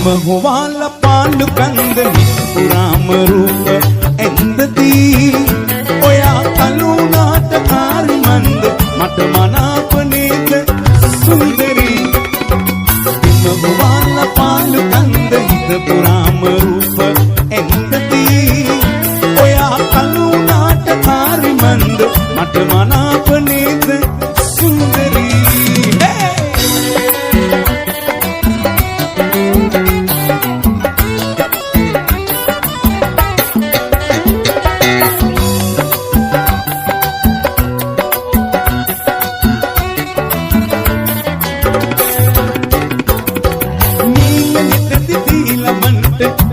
බිමහුවාල පාණ්ඩු කන්ද නිපුරාම රූප ඇන්දදී ඔයා කලුනාට කාරි මන්ද මට මනාප නේද සුන්දරී බිමහුවාල පාණ්ඩු කන්ද නිපුරාම රූප ඇන්දදී ඔයා කලුනාට කාරි මන්ද මට මනාප නේද සුන්දරී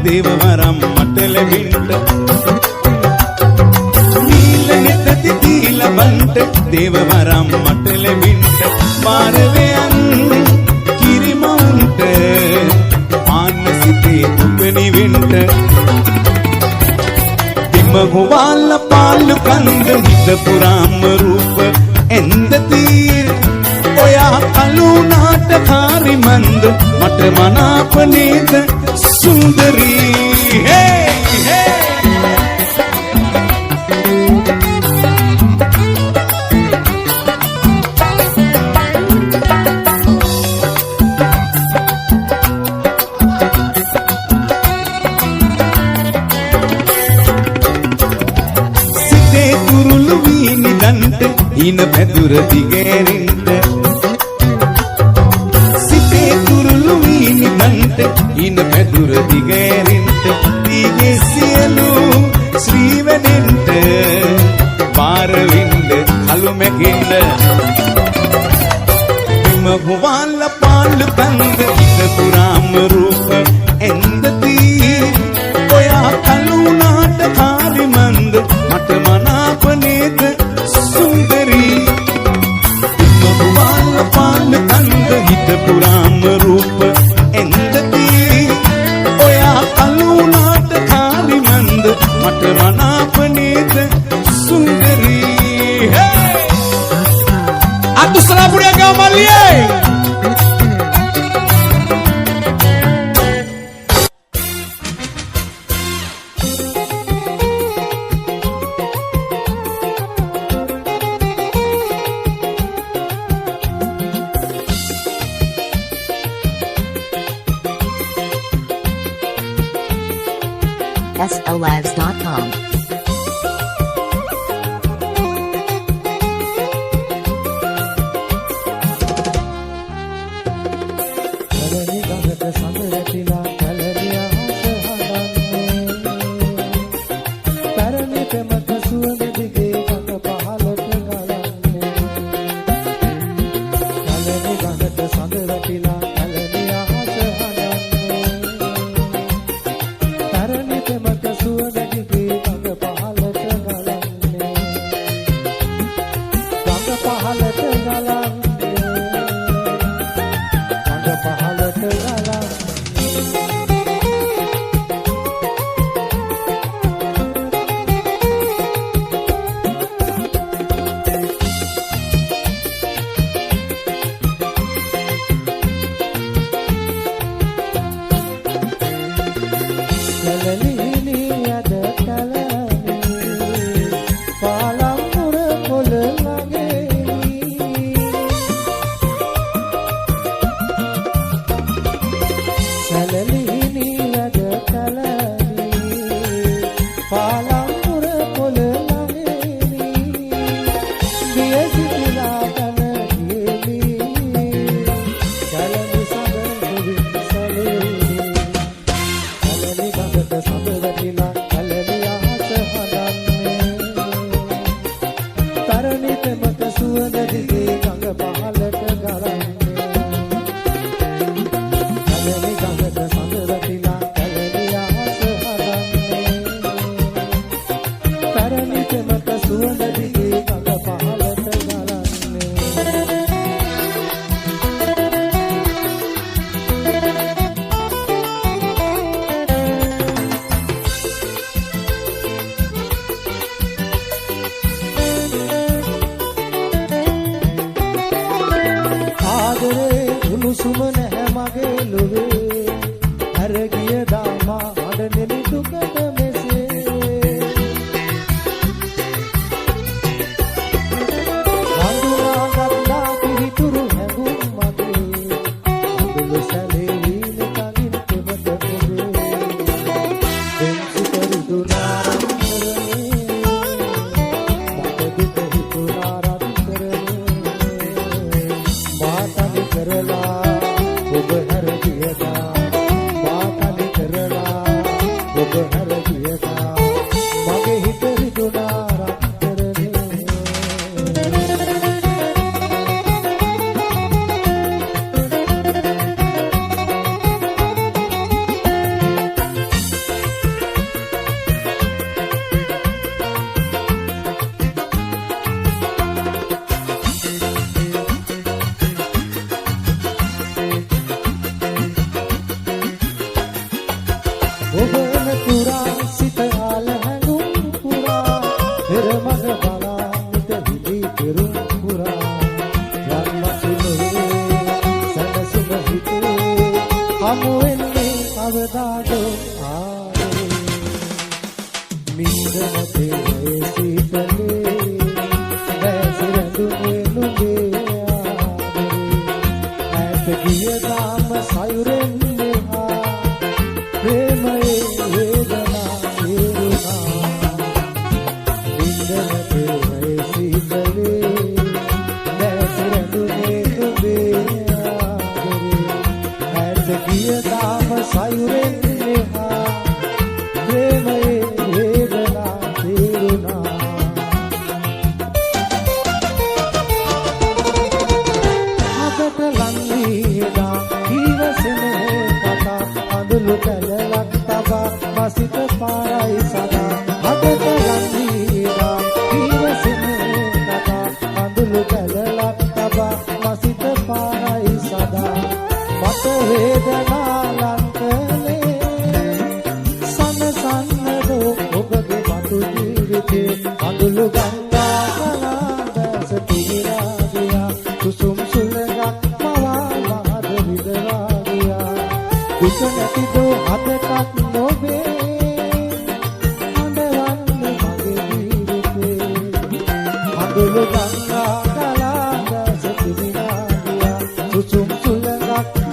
දේවවරම් මට ලැබෙන්න නීල නෙතති දීලබන්ට දේවවරම් මට ලැබෙන්න පාරවයන් කිරිමවුන්ට ආන්න සිතේ දුකනි වෙන්න බිමහුවාල පාළු කන්ද හිත පුරාම රූප ඇන්දදී ඔයා කලුනාට කාරි මන්ද මට මනාප නේද සුන්දරී hey hey සිතේ කුරුළු වීනි දන්ට ඊන පැදුර දිගෑරෙන්න සිතේ කුරුළු වීනි දන්ට ඊන පැදුර දිගෑරෙන්න දීගේ සියලු ශ්‍රීවැදෙන්ට පාරවින්ද කළු මැකෙන්න බිමහුවාල පාළු කන්ද හිත පුරාම රූප ඇන්දදී ඔයා කලුනාට කාරි මන්ද මට මනාප නේද සුන්දරී බිමහුවාල පාළු කන්ද හිත පුරාම රූප ඇන්දදී ඔයා කලුනාට කාරි මන්ද මට මනාප නේද සුන්දරී අතුසලා පුඩිය ගමල්ලියේ SLLives.com. හැරගිය දාමා අඬනෙමි දුකට මෙසේ වඳුනාගත්තා පිහිටුරු හැඟුම් මගේ අඳුළු සැලේ වීන කලින් කෙමට පොදේ දෙන්සු කරුදුනා ඔබන පුරා සිත ආල හැඟුම් පුරා පෙර මග බලා මිට විලි පෙරුම් පුරා යන්මසුලේ සැනසුම හිතේ හමු වෙන්නේ අවදාදෝ ආවේ මින්දනතේ සීතලේ වැසිරඳුනේ නුඹේ ආදරේ ඈත ගිය දාම සයුරෙන් प्रेमये वेदना वेदना इंद्रते शीतले नैसरंदुने तुबे आदरे ऐत किय दाम सायुरे नेहा प्रेमये वेदना वेदना අදට ලංවීදා ඊවසනේ කතා අඳුළු කැලලක් තබා මසිත පාරයි සදා අදට ලංවීදා ඊවසනේ කතා අඳුළු කැලලක් තබා මසිත පාරයි සදා මට වේදනා ලංකලේ සනසන්නදෝ ඔබගේ මතු ජීවිතේ අඳුළු ගංගා කලාදැස පිරිලා ගියා කුසුම් සුලඟක් මවා මහද විදවා ගියා දුක නැතිදෝ අදටත් නොවේ හඬවන්න මගේ ජීවිතේ අඳුළු ගංගා කලාදැස පිරිලා ගියා කුසුම් සුලඟක්